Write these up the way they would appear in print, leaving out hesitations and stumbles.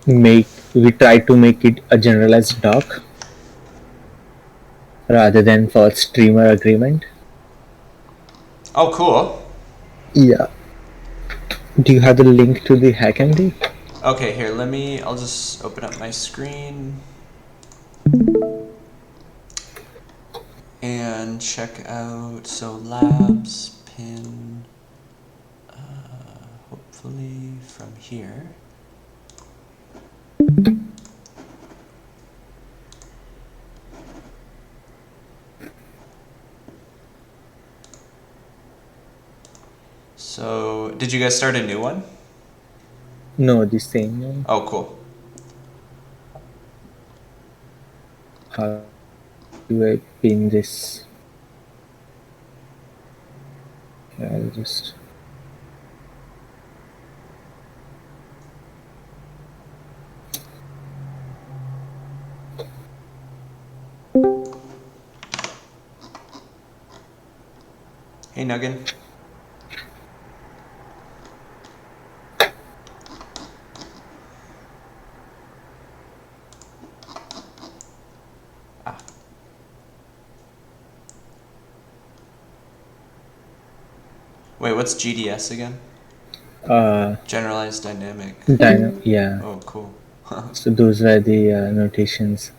we try to make it a generalized doc rather than for streamer agreement. Oh, cool. Yeah. Do you have the link to the HackMD? Okay, here, I'll just open up my screen and check out, so labs, pin, hopefully from here. So, did you guys start a new one? No, the same one. Oh, cool. How do I pin this? I'll just. Hey, Nuggin. Ah. Wait, what's GDS again? Generalized dynamic. Yeah. Oh, cool. So those were the notations.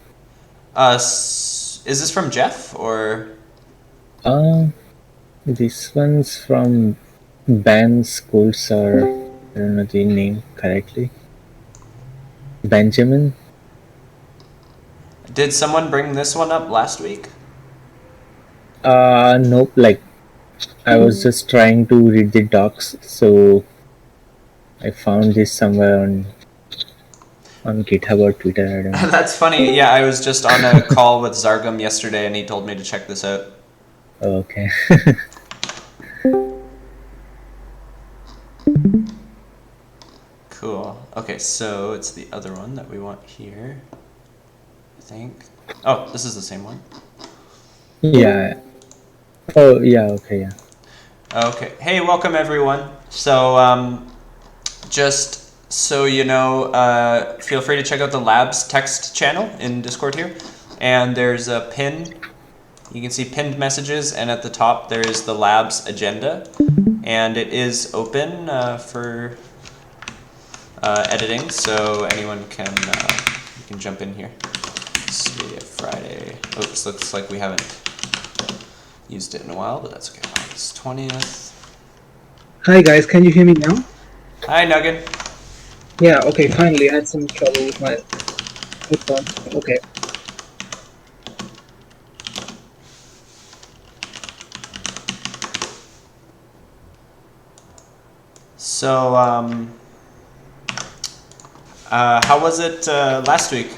Is this from Jeff or? This one's from Ben Schools, or I don't know the name correctly. Benjamin. Did someone bring this one up last week? Nope. Like I was just trying to read the docs, so I found this somewhere on GitHub or Twitter. I don't know. That's funny. Yeah, I was just on a call with Zargum yesterday, and he told me to check this out. Okay. Cool. Okay, so it's the other one that we want here, I think. Oh, this is the same one. Yeah. Oh, yeah. Okay. Yeah. Okay. Hey, welcome everyone. So, just so you know, feel free to check out the labs text channel in Discord here. And there's a pin. You can see pinned messages, and at the top there is the labs agenda. And it is open for editing, so anyone can you can jump in here. Let's see, Friday. Oops, looks like we haven't used it in a while, but that's okay. August 20th. Hi guys, can you hear me now? Hi, Nuggin. Yeah, okay, finally. I had some trouble with my headphones. Okay. So, how was it last week?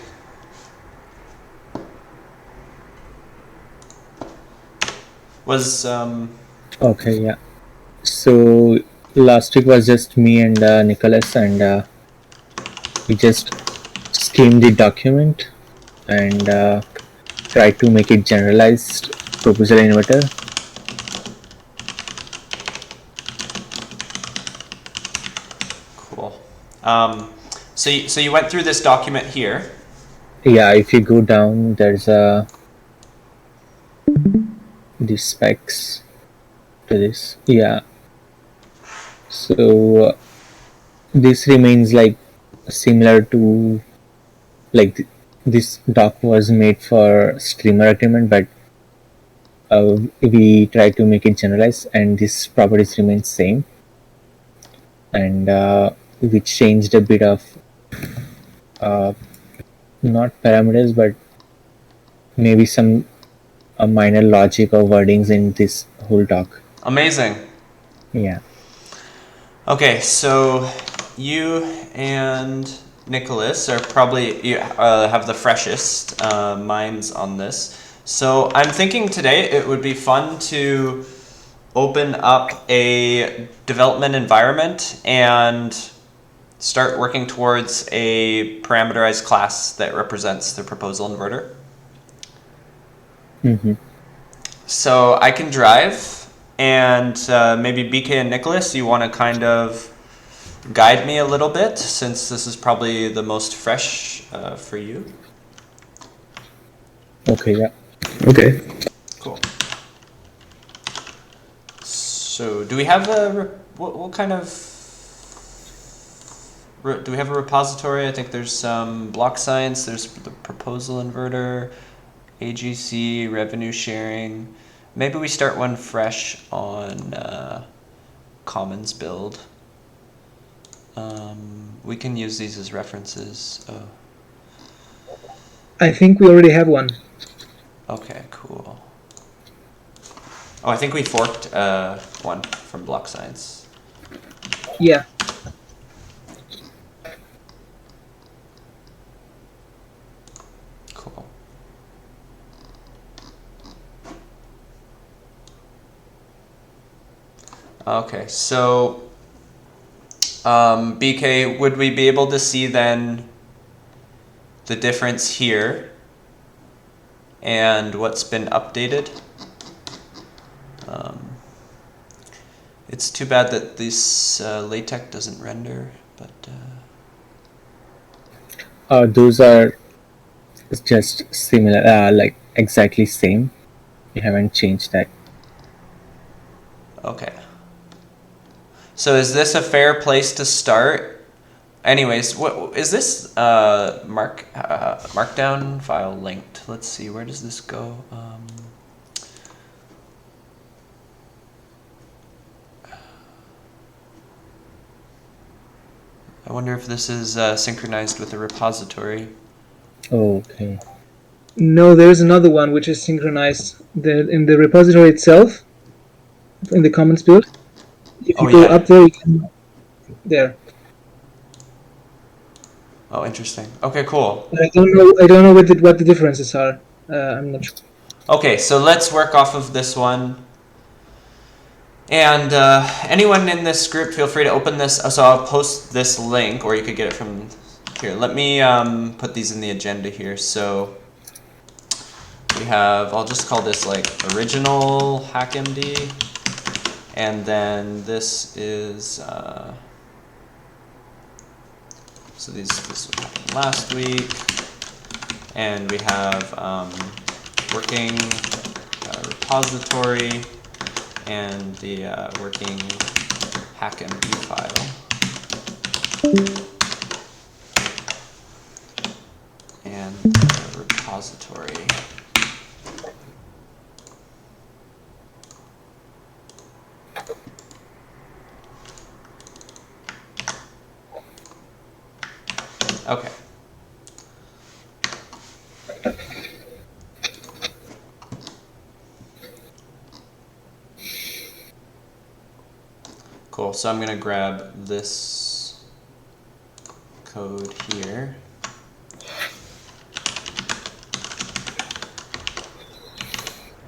Was Okay. Yeah. So last week was just me and Nicholas, and we just skimmed the document and tried to make it generalized proposal inverter. cool. So you went through this document here. Yeah, if you go down, there's the specs to this. Yeah. So this remains like similar to like this doc was made for streamer agreement, but we try to make it generalized, and this properties remain same, and we changed a bit of not parameters, but maybe some minor logic or wordings in this whole doc. Amazing. Yeah. Okay, so you and Nicholas are probably have the freshest minds on this. So I'm thinking today it would be fun to open up a development environment and start working towards a parameterized class that represents the proposal inverter. Mm-hmm. So I can drive, and maybe BK and Nicholas, you want to kind of guide me a little bit, since this is probably the most fresh for you? Okay, yeah. Okay. Cool. So, do we have what kind of do we have a repository? I think there's some block science. There's the proposal inverter, AGC, revenue sharing. Maybe we start one fresh on Commons build. We can use these as references. Oh. I think we already have one. Okay, cool. Oh, I think we forked one from block science. Yeah. Cool. Okay, so BK, would we be able to see then the difference here and what's been updated? It's too bad that this LaTeX doesn't render, but Those are just similar, like exactly same. We haven't changed that. okay. So is this a fair place to start? Anyways, what is this markdown file linked? Let's see, where does this go? I wonder if this is synchronized with the repository. Okay. No, there's another one which is synchronized in the repository itself, in the Commons build. If you go up there, you can there. Oh, interesting. Okay, cool. But I don't know what the differences are. I'm not sure. Okay, so let's work off of this one. And anyone in this group, feel free to open this. So I'll post this link, or you could get it from here. Let me put these in the agenda here. So we have, I'll just call this like original HackMD. And then this is, so this happened last week. And we have working repository and the working HackMD file. And the repository. Okay. Cool, so I'm gonna grab this code here.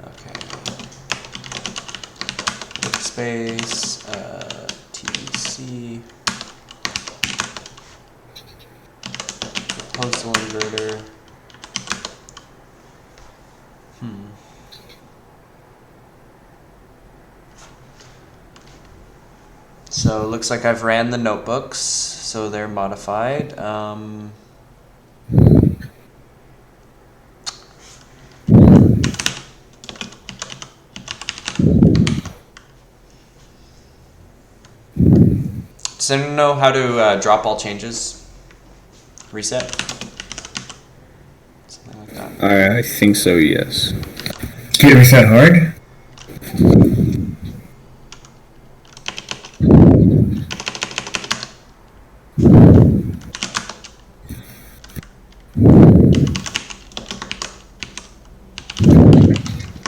Okay. Workspace, TC, proposal inverter. So it looks like I've ran the notebooks, so they're modified. Does anyone know how to drop all changes? Reset? Something like that. I think so, yes. Git reset hard?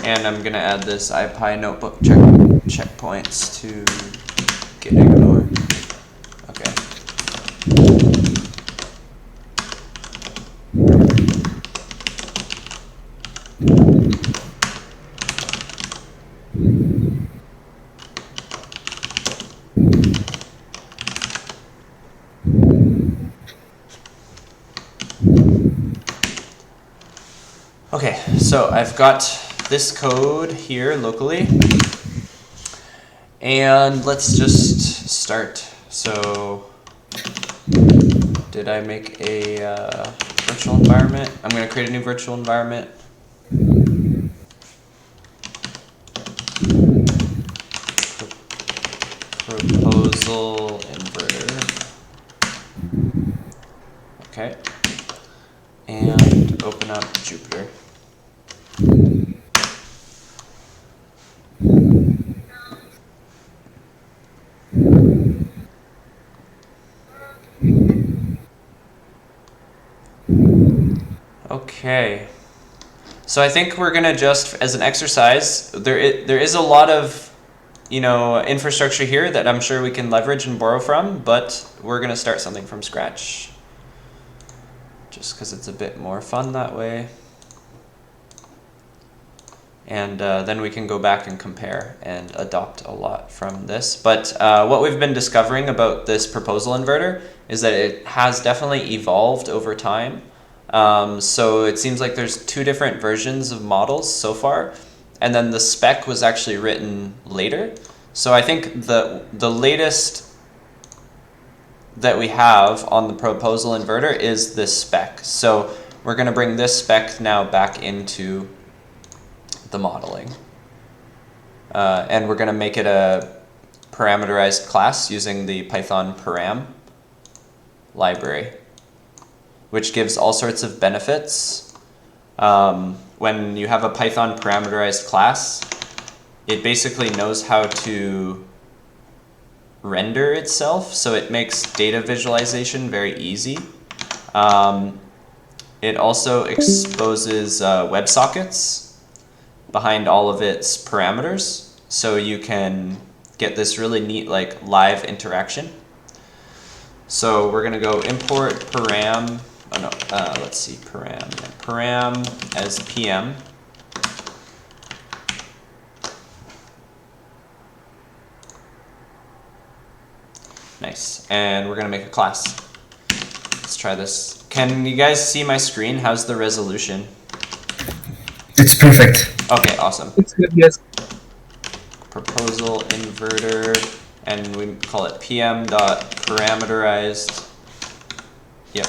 And I'm gonna add this IPy notebook checkpoints to git ignore. Okay. Okay, so I've got this code here locally, and let's just start. So Did I make a virtual environment? I'm going to create a new virtual environment. Proposal inverter. Okay. And open up Jupyter. Okay. So I think we're gonna just, as an exercise, there is a lot of, infrastructure here that I'm sure we can leverage and borrow from, but we're gonna start something from scratch, just because it's a bit more fun that way. And then we can go back and compare and adopt a lot from this. But what we've been discovering about this proposal inverter is that it has definitely evolved over time. So it seems like there's 2 different versions of models so far, and then the spec was actually written later. So I think the latest that we have on the proposal inverter is this spec. So we're going to bring this spec now back into the modeling. And we're going to make it a parameterized class using the Python param library, which gives all sorts of benefits. When you have a Python parameterized class, it basically knows how to render itself, so it makes data visualization very easy. It also exposes WebSockets behind all of its parameters, so you can get this really neat live interaction. So we're gonna go import param. Oh no, let's see, param as PM. Nice, and we're gonna make a class. Let's try this. Can you guys see my screen? How's the resolution? It's perfect. Okay, awesome. It's good, yes. Proposal inverter, and we call it pm.parameterized. Yep.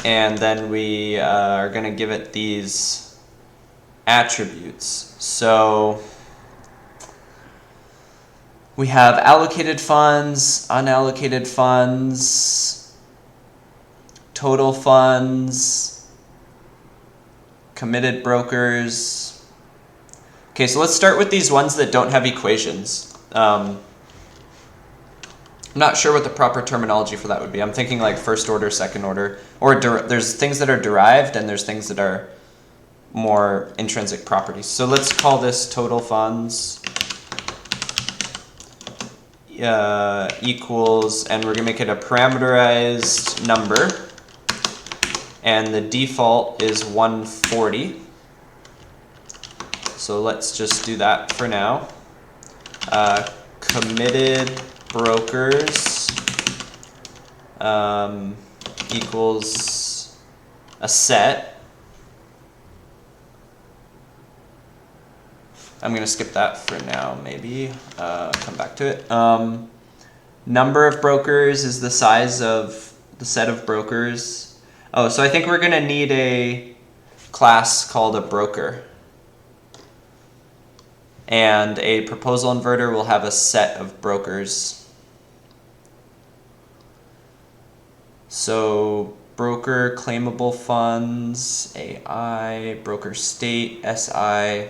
And then we are going to give it these attributes. So we have allocated funds, unallocated funds, total funds, committed brokers. Okay, so let's start with these ones that don't have equations. I'm not sure what the proper terminology for that would be. I'm thinking like first order, second order, or there's things that are derived and there's things that are more intrinsic properties. So let's call this total funds equals, and we're gonna make it a parameterized number, and the default is 140. So let's just do that for now. Committed brokers equals a set. I'm going to skip that for now, maybe. Come back to it. Number of brokers is the size of the set of brokers. Oh, so I think we're going to need a class called a broker. And a proposal inverter will have a set of brokers. So broker claimable funds, AI, broker state, SI.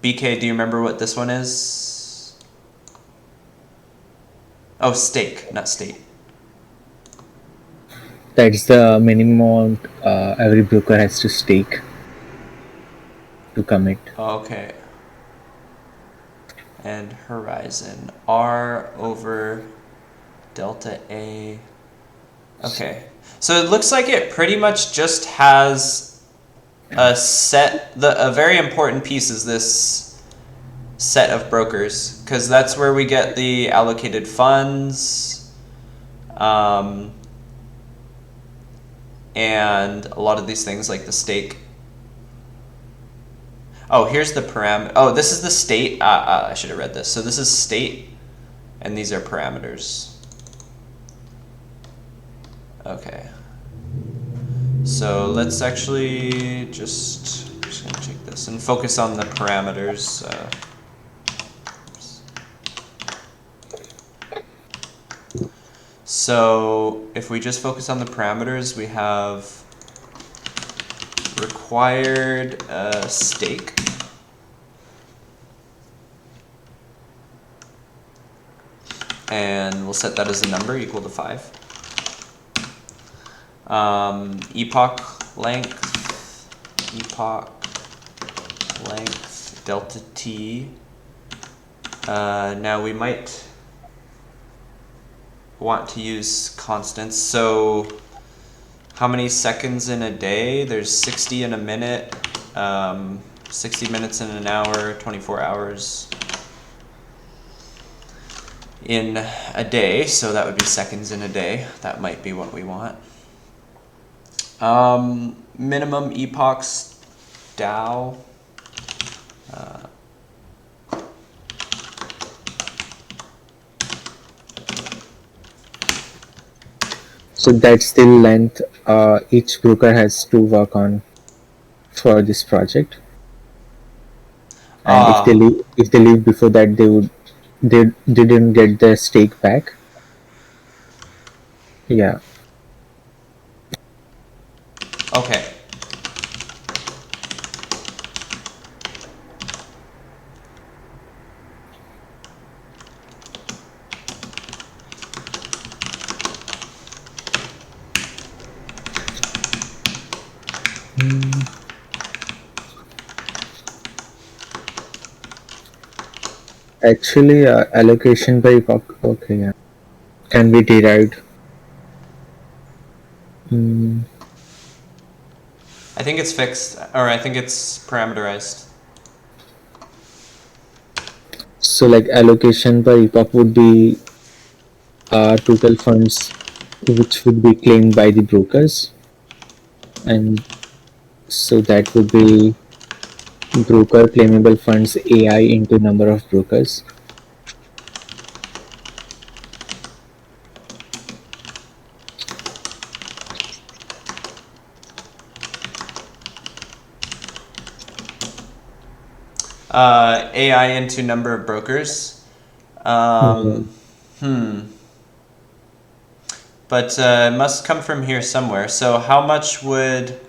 BK, do you remember what this one is? Oh, stake, not state. That's the minimum every broker has to stake to commit. Okay. And horizon, R over delta A. Okay. So it looks like it pretty much just has a set, a very important piece is this set of brokers, because that's where we get the allocated funds, and a lot of these things like the stake. Oh, here's the param. Oh, this is the state. I should have read this. So this is state, and these are parameters. Okay. So let's actually just gonna take this and focus on the parameters. So if we just focus on the parameters, we have required stake. And we'll set that as a number equal to 5. Epoch length delta t. Now we might want to use constants. So how many seconds in a day? There's 60 in a minute, 60 minutes in an hour, 24 hours in a day. So that would be seconds in a day. That might be what we want. Minimum epochs DAO. So that's the length each broker has to work on for this project. And if they leave before that, they didn't get their stake back. Yeah. Okay. Actually, allocation by epoch, okay, yeah, can be derived. I think it's fixed, or I think it's parameterized. So like allocation by epoch would be total funds which would be claimed by the brokers, and so that would be broker claimable funds AI into number of brokers. AI into number of brokers. But it must come from here somewhere. So how much would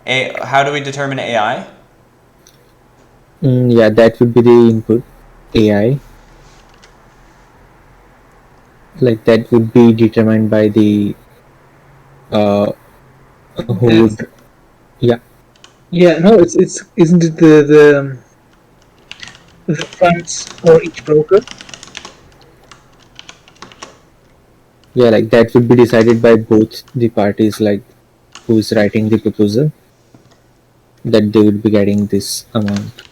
how do we determine AI? Yeah, that would be the input AI. Like that would be determined by the who would, yeah. Yeah, no, it's isn't it the funds for each broker? Yeah, like that would be decided by both the parties, like who's writing the proposal, that they would be getting this amount.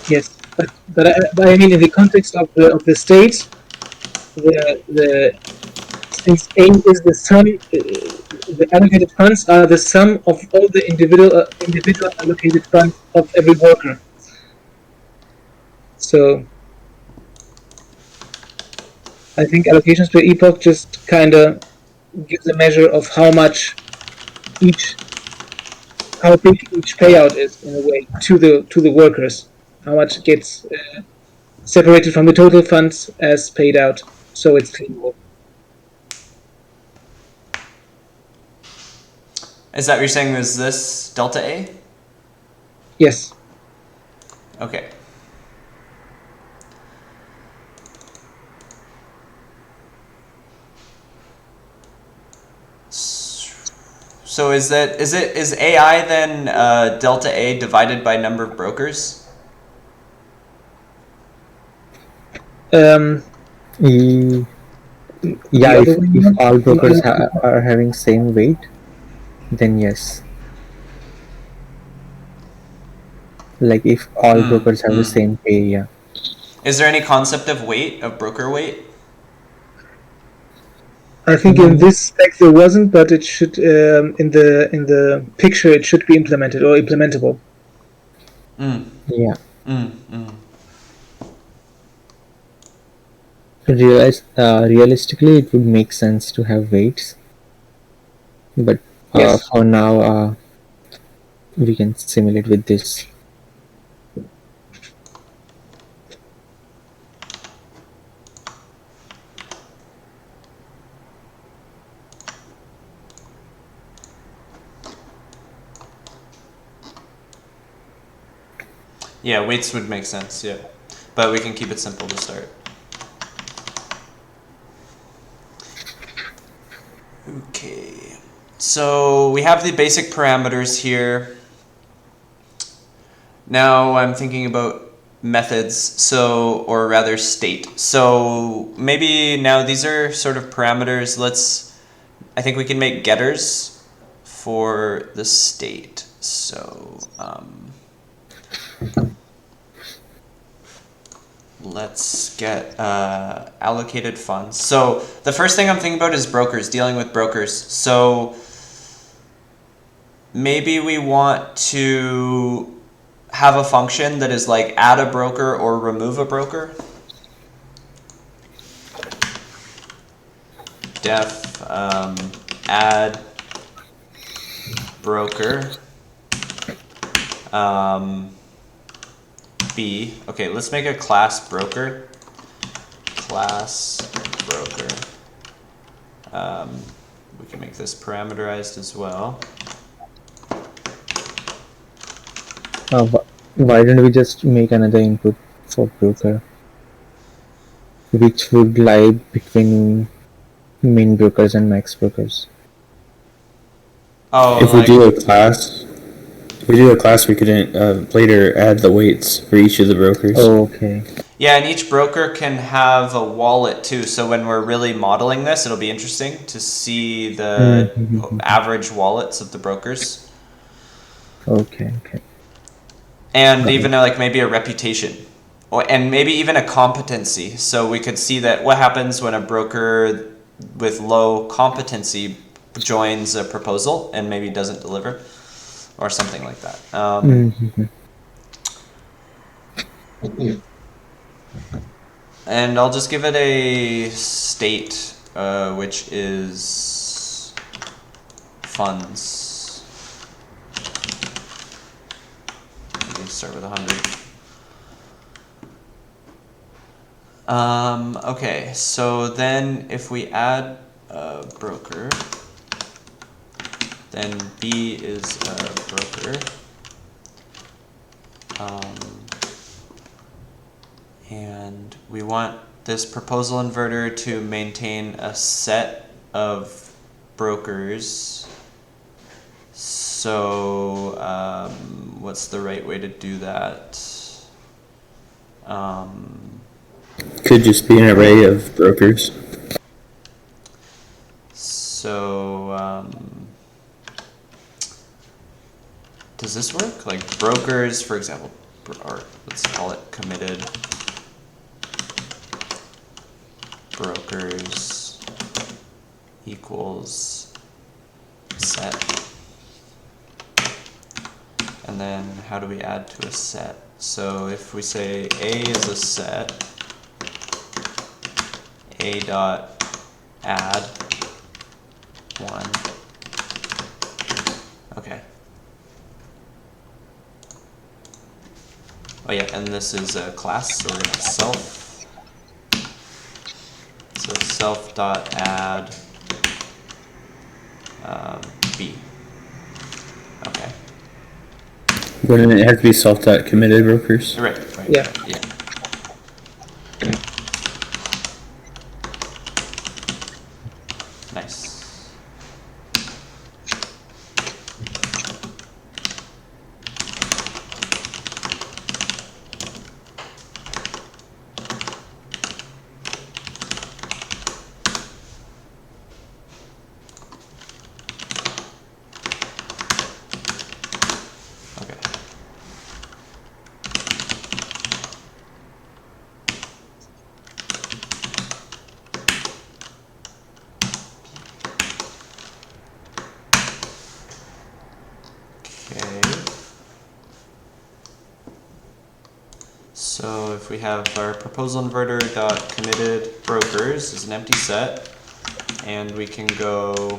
Yes, but I mean in the context of the state, the since A is the sum, the allocated funds are the sum of all the individual allocated funds of every worker. So I think allocations per epoch just kind of gives a measure of how big each payout is in a way to the workers, how much gets separated from the total funds as paid out, so it's cleanable. Is that what you're saying? Is this delta A? Yes. Okay. So is AI then delta A divided by number of brokers? Yeah, if all brokers are having same weight, then yes. Like if all brokers have the same pay, yeah. Is there any concept of weight, of broker weight? I think in this spec there wasn't, but it should in the picture it should be implemented or implementable. Yeah. Mm. Realistically, it would make sense to have weights, but Yes. for now, we can simulate with this. Yeah, weights would make sense, yeah. But we can keep it simple to start. Okay, so we have the basic parameters here. Now I'm thinking about methods, so, or rather state. So maybe now these are sort of parameters. I think we can make getters for the state. So let's get allocated funds. So the first thing I'm thinking about is brokers, dealing with brokers. So maybe we want to have a function that is like add a broker or remove a broker. Def add broker B. Okay, let's make a class broker. Class broker. We can make this parameterized as well. Why don't we just make another input for broker, which would lie between min brokers and max brokers? Oh, If we do a class, we could later add the weights for each of the brokers. Oh, okay. yeah, and each broker can have a wallet too. So when we're really modeling this, it'll be interesting to see the average wallets of the brokers. Okay. And even like maybe a reputation, and maybe even a competency. So we could see that what happens when a broker with low competency joins a proposal and maybe doesn't deliver, or something like that. And I'll just give it a state, which is funds. Start with 100. Okay, so then if we add a broker, then B is a broker. And we want this proposal inverter to maintain a set of brokers. So what's the right way to do that? Could just be an array of brokers. So does this work? Like brokers, for example, or let's call it committed brokers equals set. And then how do we add to a set? So if we say A is a set, A dot add 1. Okay. Oh yeah, and this is a class, so we're gonna self. So self dot add B. Okay. Wouldn't it have to be self.committed brokers? Right. Yeah. Yeah. Nice. Okay. So if we have our proposal inverter dot committed brokers is an empty set, and we can go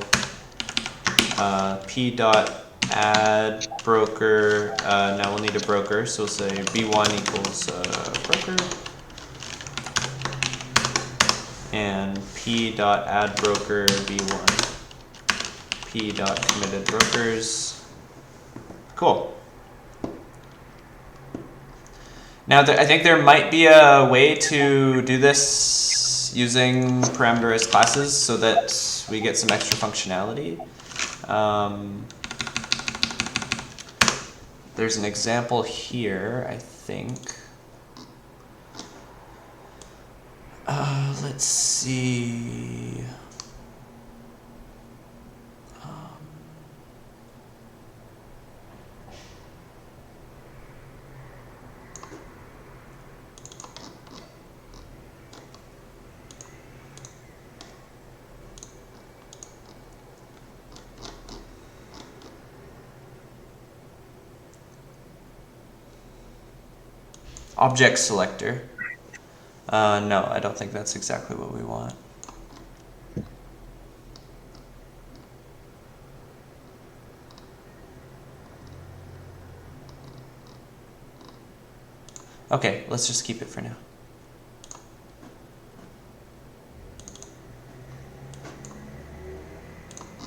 p dot add broker. Now we'll need a broker, so we'll say b1 equals broker, and p dot add broker b1 p dot committed brokers. Cool. Now, I think there might be a way to do this using parameterized classes so that we get some extra functionality. There's an example here, I think. Let's see. Object selector. No, I don't think that's exactly what we want. Okay, let's just keep it for now.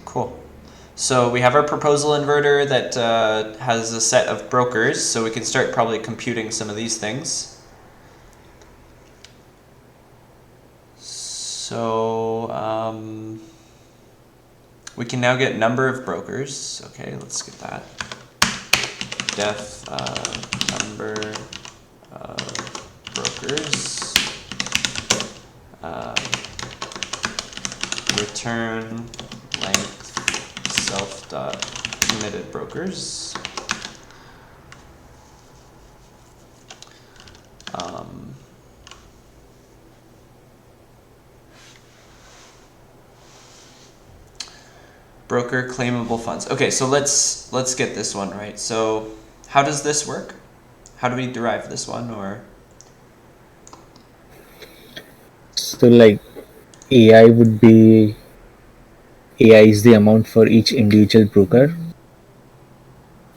Cool. So we have our proposal inverter that has a set of brokers, so we can start probably computing some of these things. So we can now get number of brokers. Okay, let's get that. Def number of brokers. Return length self dot committed brokers. Broker claimable funds. Okay, so let's get this one right. So how does this work? How do we derive this one? Or So like AI would be, AI is the amount for each individual broker,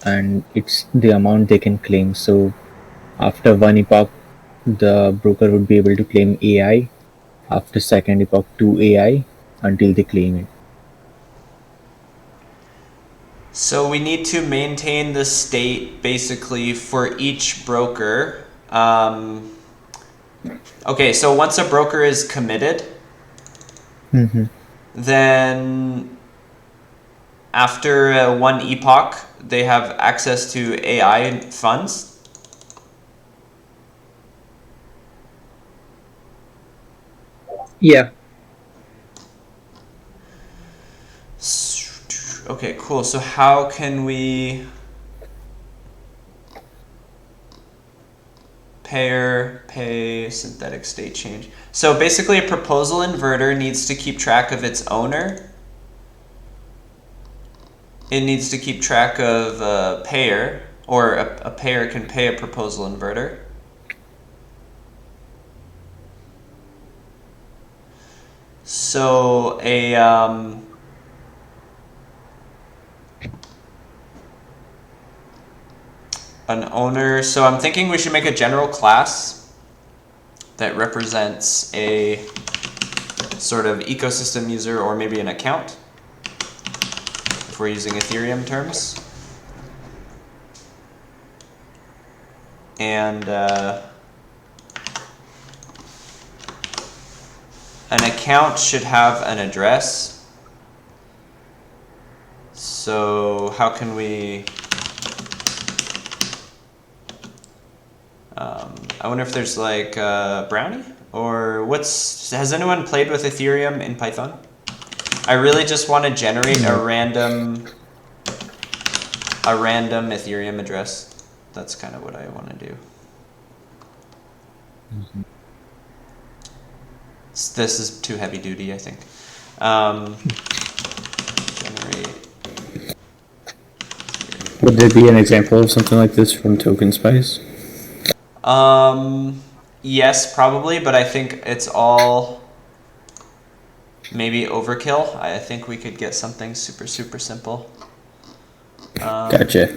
and it's the amount they can claim. So after one epoch, the broker would be able to claim AI. After second epoch, 2 AI until they claim it. so we need to maintain the state basically for each broker. Okay, so once a broker is committed, then after one epoch, they have access to AI funds. Yeah. Okay, cool. So how can we pay synthetic state change? So basically a proposal inverter needs to keep track of its owner. It needs to keep track of a payer, or a payer can pay a proposal inverter. So an owner, so I'm thinking we should make a general class that represents a sort of ecosystem user, or maybe an account, if we're using Ethereum terms. And an account should have an address. So how can we... I wonder if there's like Brownie, or has anyone played with Ethereum in Python? I really just want to generate a random Ethereum address. That's kind of what I want to do. This is too heavy duty, I think. Generate. Would there be an example of something like this from Token Spice? Yes, probably, but I think it's all maybe overkill. I think we could get something super, super simple. Gotcha.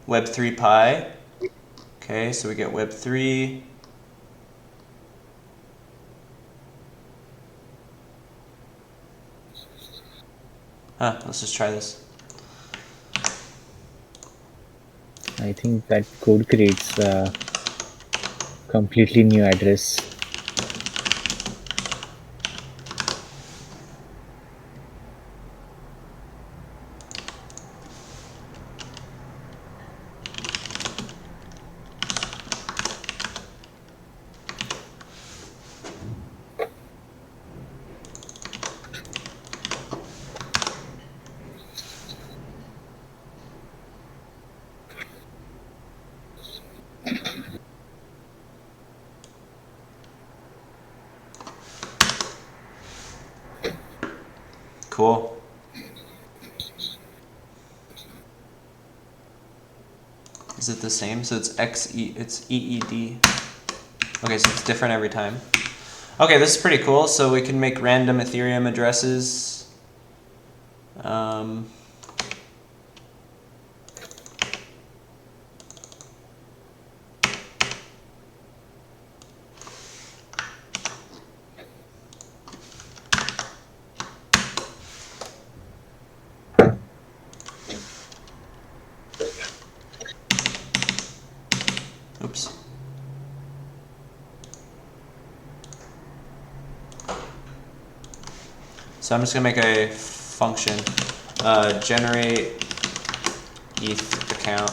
Web3 pi. Okay, so we get Web3. Let's just try this. I think that code creates a completely new address. Cool. Is it the same? So it's it's EED. Okay, so it's different every time. Okay, this is pretty cool. So we can make random Ethereum addresses. Oops. So I'm just gonna make a function, generate ETH account.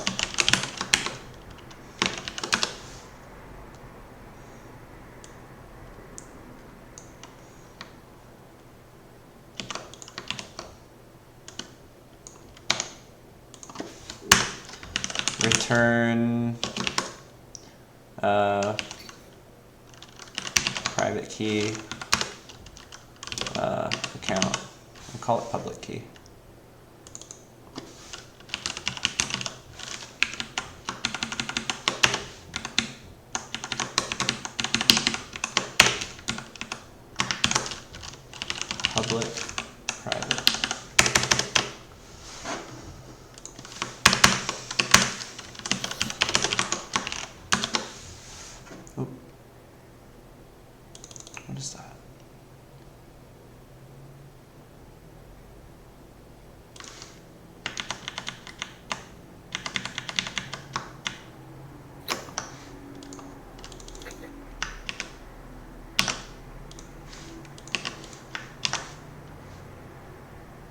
Return private key account. I'll call it public key. Public, private. Oop. What is that?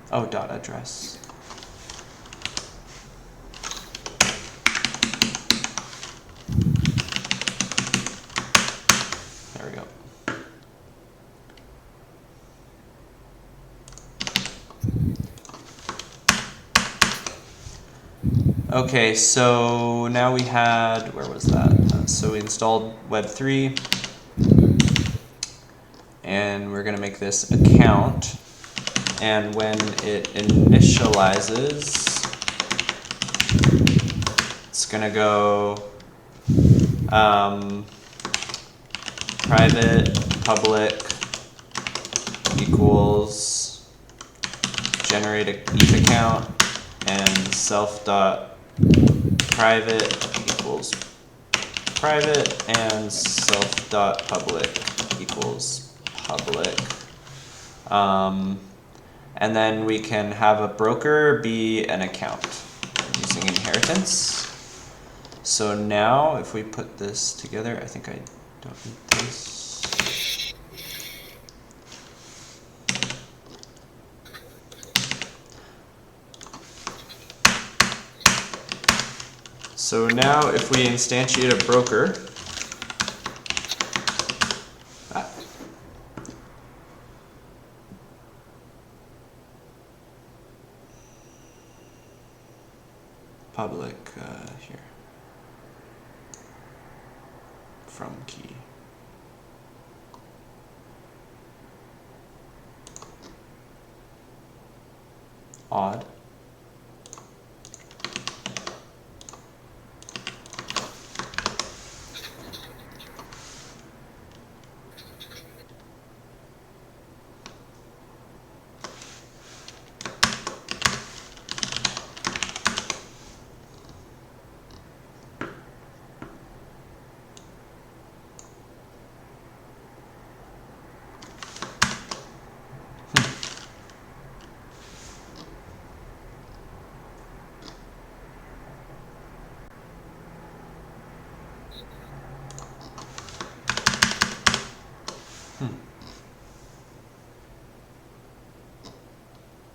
Oh, dot address. There we go. Okay, so now we had, where was that? So we installed Web3, and we're gonna make this account, and when it initializes, it's gonna go private public equals generate a ETH account, and self dot private equals private, and self dot public equals public. And then we can have a broker be an account using inheritance. So now if we put this together, I think I don't need this. So now if we instantiate a broker, public here, from key. Odd.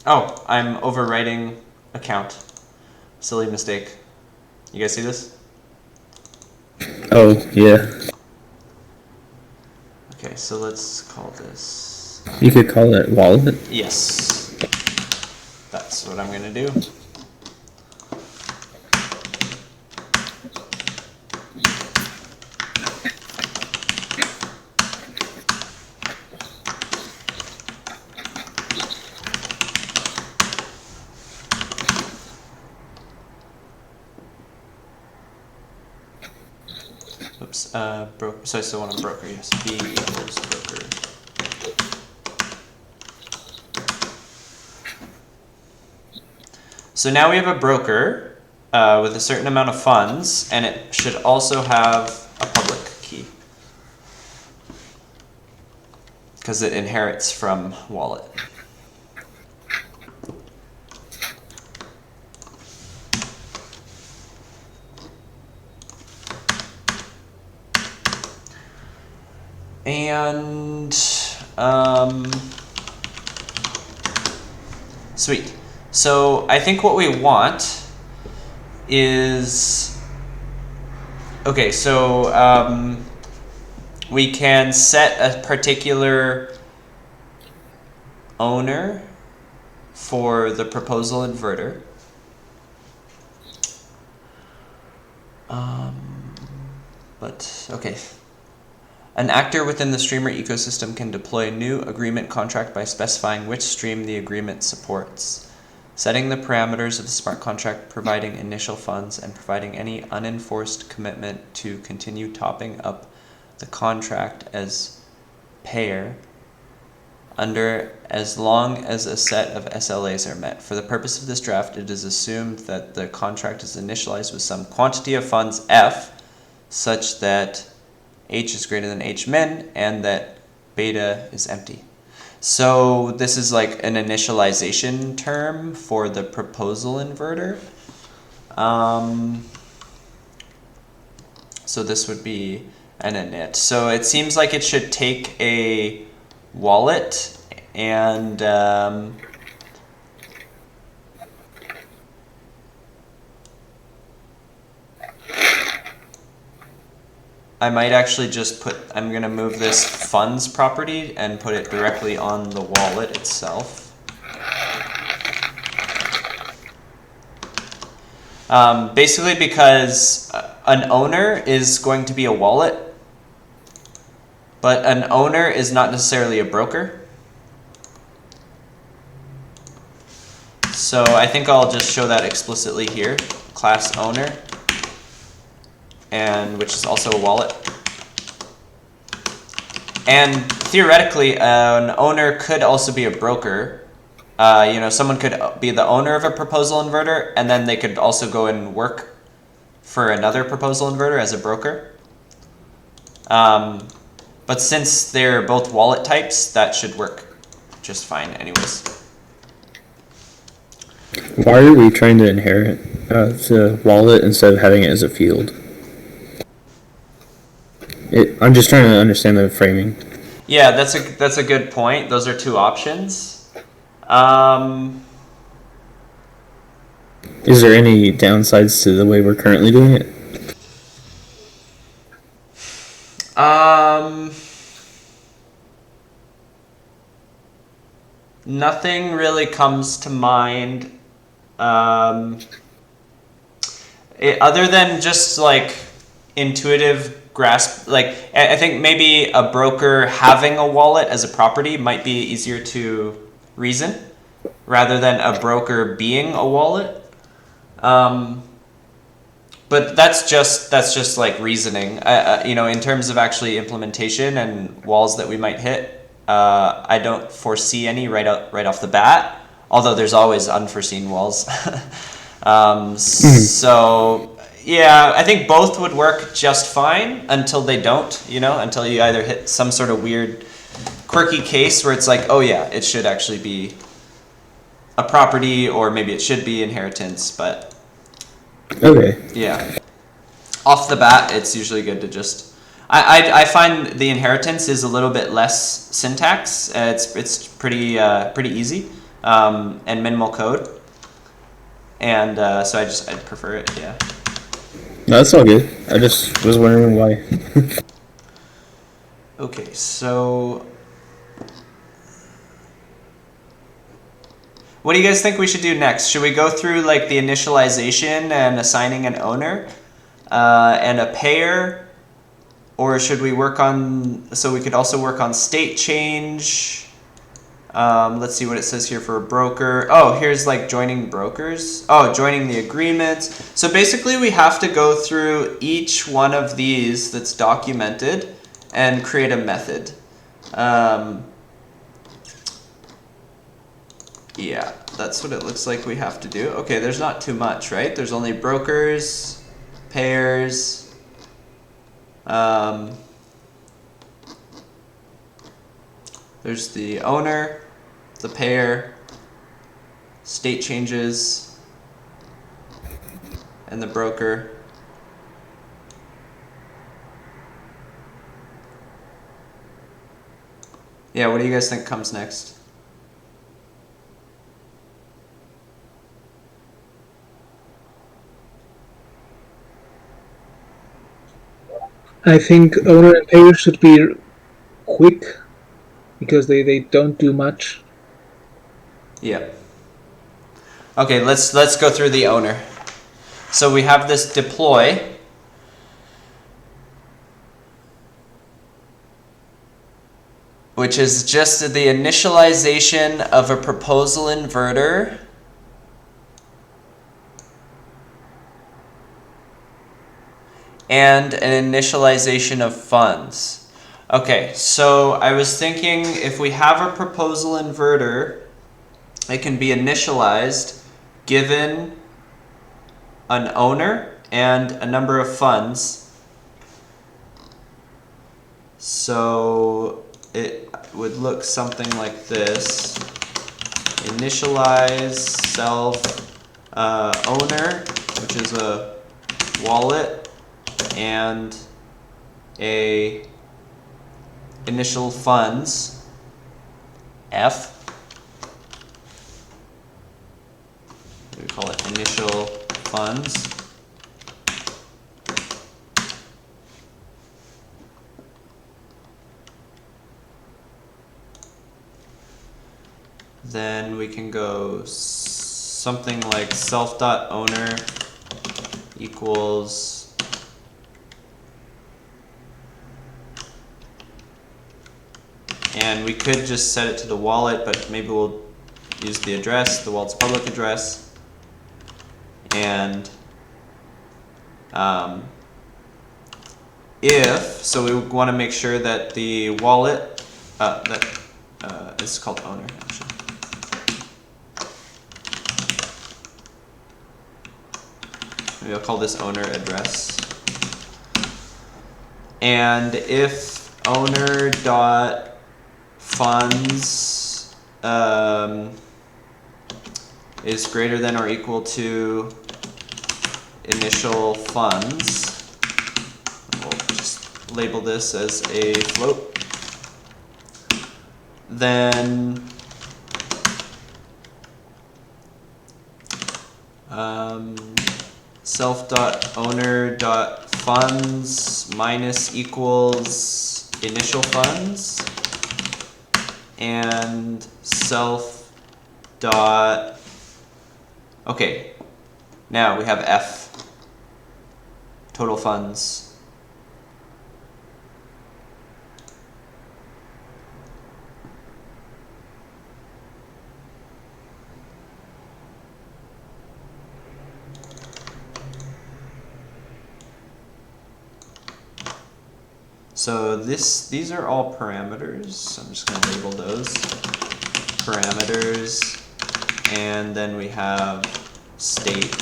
Oh, I'm overwriting account. Silly mistake. You guys see this? Oh, yeah. Okay, so let's call this... You could call it wallet. Yes. That's what I'm going to do. Oops, broker. So I still want a broker, yes. B equals broker. So now we have a broker with a certain amount of funds, and it should also have a public key because it inherits from wallet. And sweet. So I think what we want is, okay, so we can set a particular owner for the proposal inverter. But okay. An actor within the streamer ecosystem can deploy a new agreement contract by specifying which stream the agreement supports, setting the parameters of the smart contract, providing initial funds, and providing any unenforced commitment to continue topping up the contract as payer under as long as a set of SLAs are met. For the purpose of this draft, it is assumed that the contract is initialized with some quantity of funds F such that H is greater than H min and that beta is empty. So this is like an initialization term for the proposal inverter. So this would be an init. So it seems like it should take a wallet and I might actually just put, I'm going to move this funds property and put it directly on the wallet itself. Basically because an owner is going to be a wallet, but an owner is not necessarily a broker. So I think I'll just show that explicitly here, class owner, and which is also a wallet. And theoretically, an owner could also be a broker. You know, someone could be the owner of a proposal inverter, and then they could also go and work for another proposal inverter as a broker. But since they're both wallet types, that should work just fine anyways. Why are we trying to inherit the wallet instead of having it as a field? I'm just trying to understand the framing. Yeah, that's a good point. Those are two options. Is there any downsides to the way we're currently doing it? Nothing really comes to mind. Other than just like intuitive grasp, like I think maybe a broker having a wallet as a property might be easier to reason rather than a broker being a wallet. But that's just like reasoning. You know, in terms of actually implementation and walls that we might hit, I don't foresee any right off the bat. Although there's always unforeseen walls. So yeah, I think both would work just fine until they don't. You know, until you either hit some sort of weird, quirky case where it's like, oh yeah, it should actually be a property, or maybe it should be inheritance, but. Okay. Yeah. Off the bat, it's usually good to just. I find the inheritance is a little bit less syntax. It's pretty easy. and minimal code. And so I'd prefer it, yeah. No, that's all good. I just was wondering why. Okay, so what do you guys think we should do next? Should we go through like the initialization and assigning an owner and a payer? Or should we work on, so we could also work on state change. Let's see what it says here for a broker. Oh, here's like joining brokers. Oh, joining the agreements. So basically we have to go through each one of these that's documented and create a method. Yeah, that's what it looks like we have to do. Okay, there's not too much, right? There's only brokers, payers, there's the owner, the payer, state changes, and the broker. Yeah, what do you guys think comes next? I think owner and payer should be quick because they don't do much. Yeah. Okay, let's go through the owner. So we have this deploy. Which is just the initialization of a proposal inverter and an initialization of funds. Okay, so I was thinking if we have a proposal inverter, it can be initialized given an owner and a number of funds. So it would look something like this. Initialize self owner, which is a wallet, and a initial funds F. We call it initial funds. Then we can go something like self.owner equals and we could just set it to the wallet, but maybe we'll use the address, the wallet's public address. And so we want to make sure that the wallet, is called owner actually. Maybe I'll call this owner address. And if owner dot funds is greater than or equal to initial funds, we'll just label this as a float. Then self.owner.funds minus equals initial funds, and self dot, okay, now we have F, total funds. So these are all parameters. I'm just going to label those parameters, and then we have state.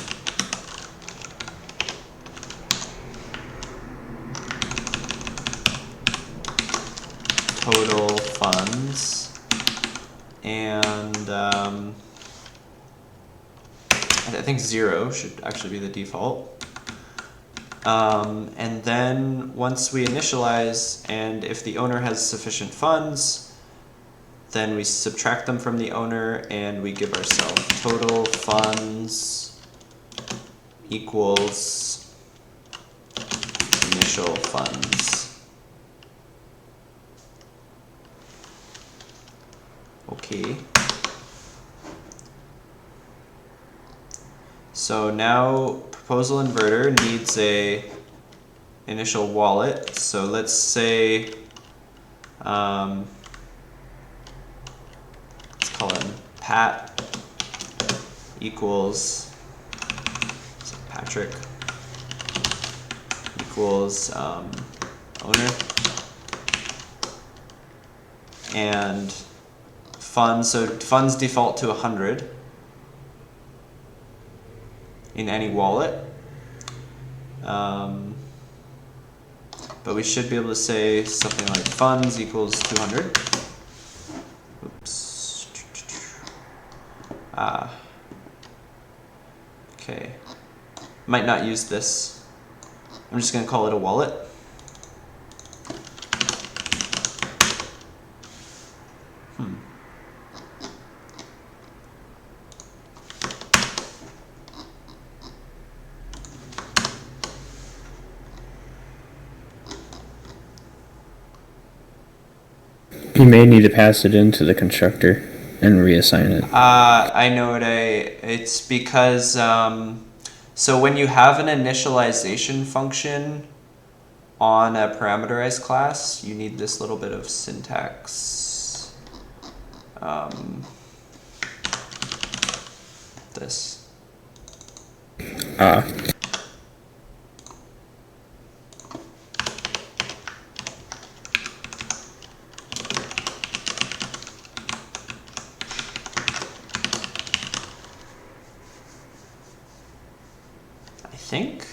Total funds, and I think 0 should actually be the default. And then once we initialize, and if the owner has sufficient funds, then we subtract them from the owner and we give ourselves total funds equals initial funds. Okay. So now proposal inverter needs a initial wallet. So let's say let's call him Pat equals Patrick equals owner, and funds. So funds default to 100 in any wallet. But we should be able to say something like funds equals 200. Oops. Okay. Might not use this. I'm just going to call it a wallet. You may need to pass it into the constructor and reassign it. I know it's because, so when you have an initialization function on a parameterized class, you need this little bit of syntax. This. I think.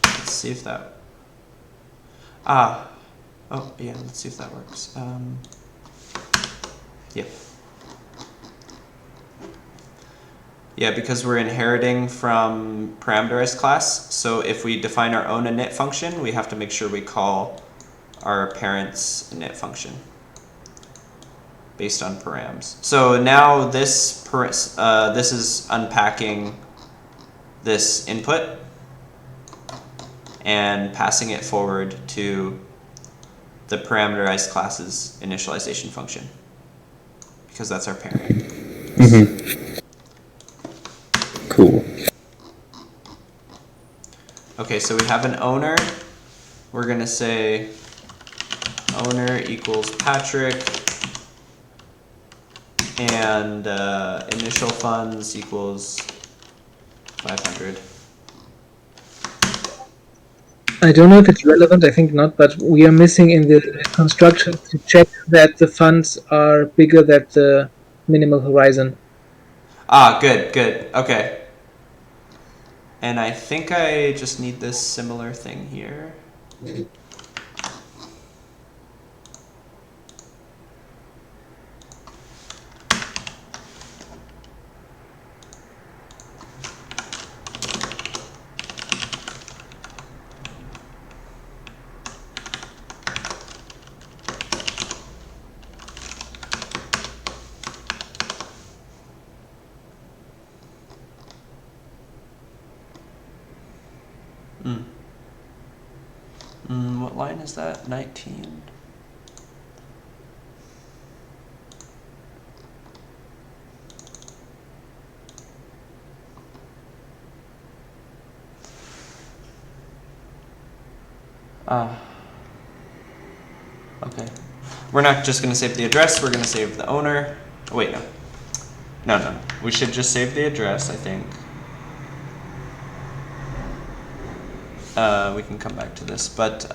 Let's see if that. Oh yeah. Let's see if that works. Yep. Yeah, because we're inheriting from parameterized class. So if we define our own init function, we have to make sure we call our parent's init function based on params. So now this is unpacking this input and passing it forward to the parameterized class's initialization function, because that's our parent. Mm-hmm. Cool. Okay, so we have an owner. We're gonna say owner equals Patrick, and initial funds equals 500. I don't know if it's relevant, I think not, but we are missing in the construction to check that the funds are bigger than the minimal horizon. Ah, good, okay. And I think I just need this similar thing here. What line is that? 19. Okay. We're not just going to save the address, we're going to save the owner. Oh, wait, no. No. We should just save the address, I think. We can come back to this, but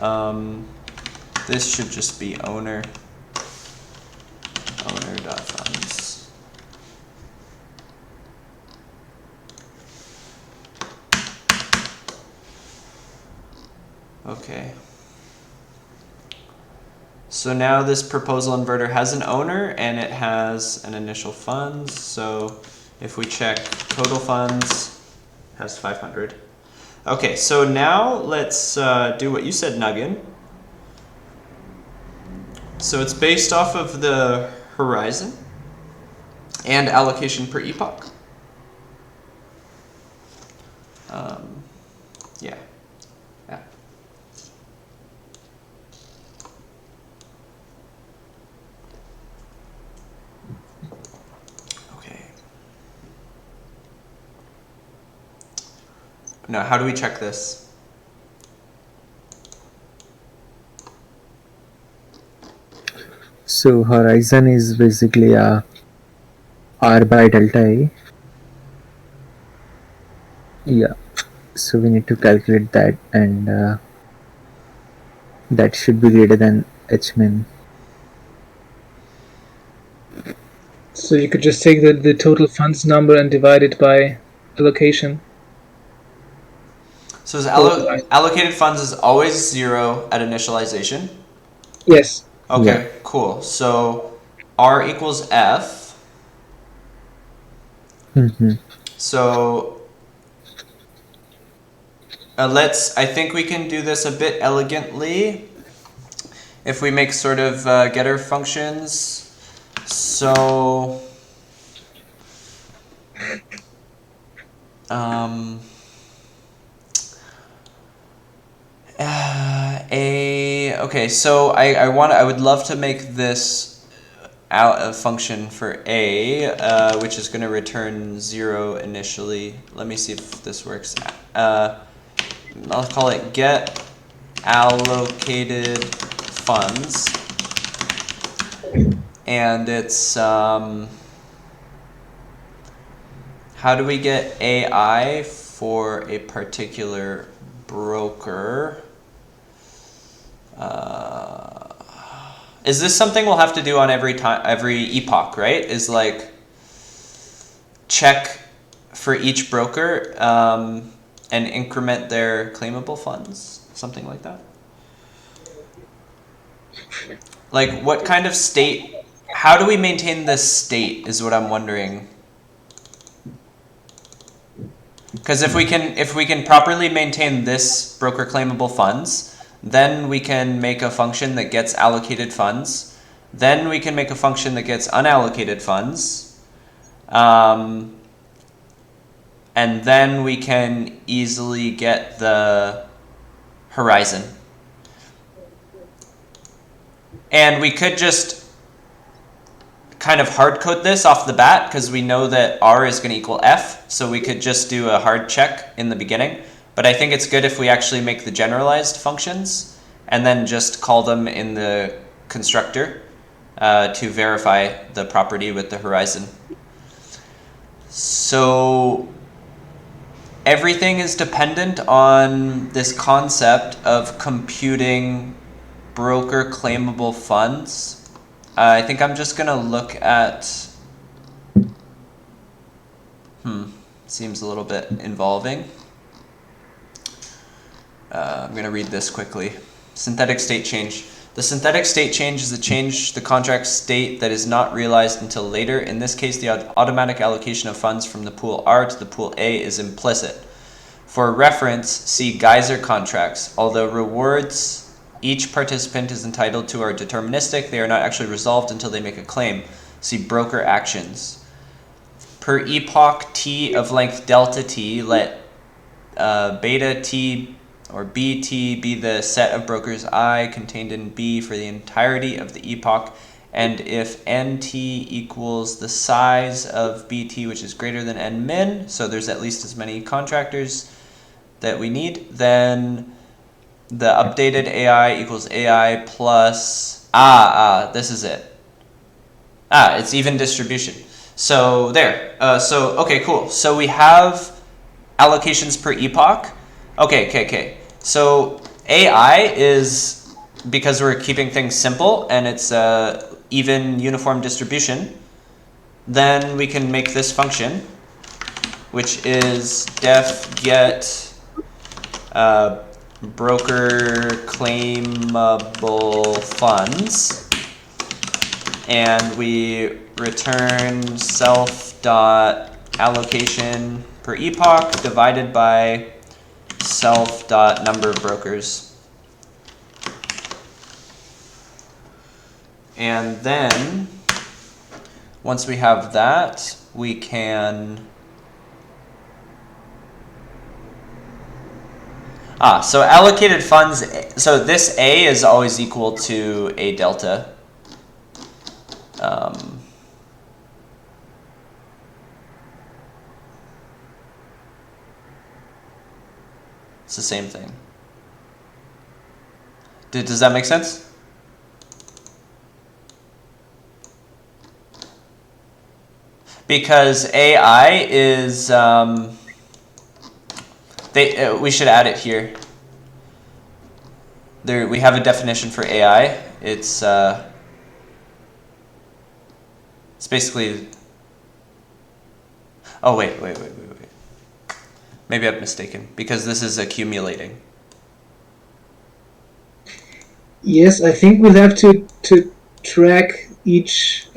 this should just be owner.funds. Okay. So now this proposal inverter has an owner and it has an initial funds. So if we check total funds, it has 500. Okay, so now let's do what you said, Nuggin. So it's based off of the horizon and allocation per epoch. Yeah. Yeah. Okay. Now, how do we check this? So horizon is basically a r by delta a. Yeah. So we need to calculate that, and that should be greater than h min. So you could just take the total funds number and divide it by allocation. So allocated funds is always 0 at initialization. Yes. Okay, Yeah. cool. So R equals F. Mm-hmm. So I think we can do this a bit elegantly if we make sort of getter functions. So okay, so I would love to make this a function for a, which is going to return 0 initially. Let me see if this works. I'll call it get allocated funds, and it's how do we get AI for a particular broker? Is this something we'll have to do on every epoch, right? Is like check for each broker and increment their claimable funds, something like that? Like what kind of state, how do we maintain this state is what I'm wondering. Because if we can properly maintain this broker claimable funds, then we can make a function that gets allocated funds. Then we can make a function that gets unallocated funds. And then we can easily get the horizon. And we could just kind of hard code this off the bat because we know that R is going to equal F. So we could just do a hard check in the beginning. But I think it's good if we actually make the generalized functions and then just call them in the constructor to verify the property with the horizon. So everything is dependent on this concept of computing broker claimable funds. I think I'm just going to look at... seems a little bit involving. I'm going to read this quickly. Synthetic state change. The synthetic state change is a change the contract state that is not realized until later. In this case, the automatic allocation of funds from the pool R to the pool A is implicit. For reference, see geyser contracts. Although rewards each participant is entitled to are deterministic, they are not actually resolved until they make a claim. See broker actions. Per epoch t of length delta t, let beta t or bt be the set of brokers I contained in B for the entirety of the epoch, and if nt equals the size of bt, which is greater than n min, so there's at least as many contractors that we need, then the updated AI equals AI plus, this is it. It's even distribution. So there, okay, cool. So we have allocations per epoch. Okay. So AI is, because we're keeping things simple and it's even uniform distribution, then we can make this function, which is def get broker claimable funds, and we return self dot allocation per epoch divided by self dot number of brokers. And then once we have that, we can so allocated funds, so this A is always equal to A delta. It's the same thing. Does that make sense? Because AI is, we should add it here. There, we have a definition for AI. It's basically. Oh wait. Maybe I'm mistaken because this is accumulating. Yes, I think we'll have to track each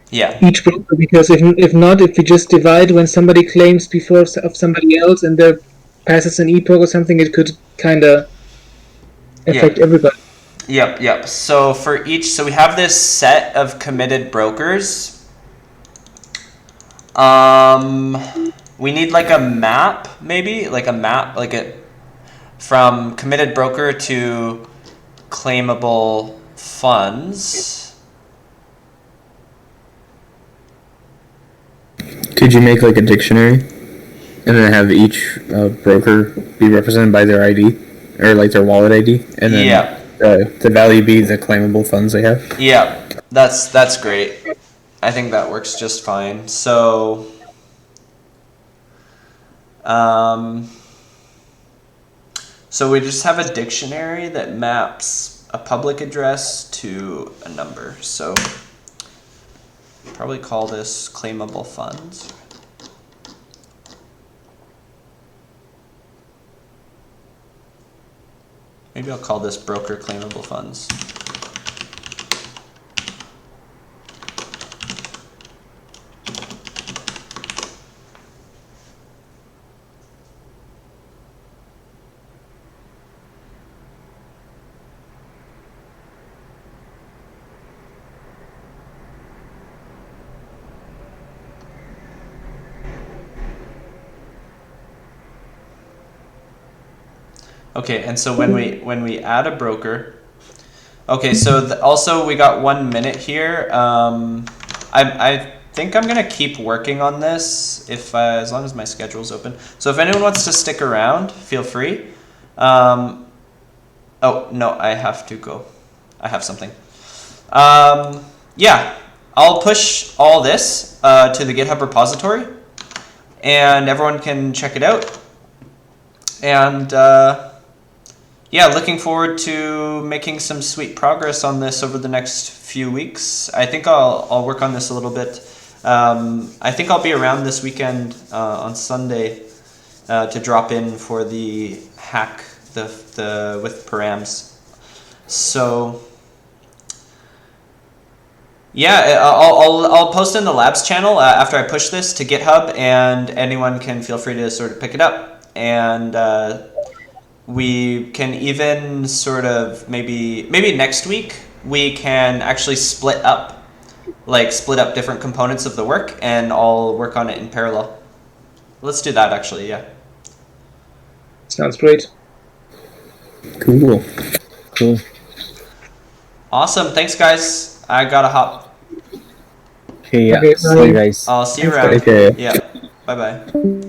each broker, because if not, if we just divide when somebody claims before of somebody else and there passes an epoch or something, it could kind of affect everybody. Yep. So for each, so we have this set of committed brokers. We need like a map, maybe like a map, like a from committed broker to claimable funds. Could you make like a dictionary, and then have each broker be represented by their ID or like their wallet ID, and then the value be the claimable funds they have? Yeah, that's great. I think that works just fine. So, so we just have a dictionary that maps a public address to a number. So, probably call this claimable funds. Maybe I'll call this broker claimable funds. Okay, and so when we add a broker, okay, so also we got 1 minute here. I think I'm gonna keep working on this if as long as my schedule's open. So if anyone wants to stick around, feel free. Oh no, I have to go. I have something. Yeah, I'll push all this to the GitHub repository, and everyone can check it out. And yeah, looking forward to making some sweet progress on this over the next few weeks. I think I'll work on this a little bit. I think I'll be around this weekend on Sunday to drop in for the hack the with params. So yeah, I'll post in the labs channel after I push this to GitHub, and anyone can feel free to sort of pick it up. And we can even sort of maybe next week we can actually split up different components of the work, and I'll work on it in parallel. Let's do that actually, yeah. Sounds great. Cool. Awesome, thanks guys. I gotta hop. Okay, yeah. Okay, See you guys. I'll see you Thanks, around. guys. Okay. Yeah, bye-bye.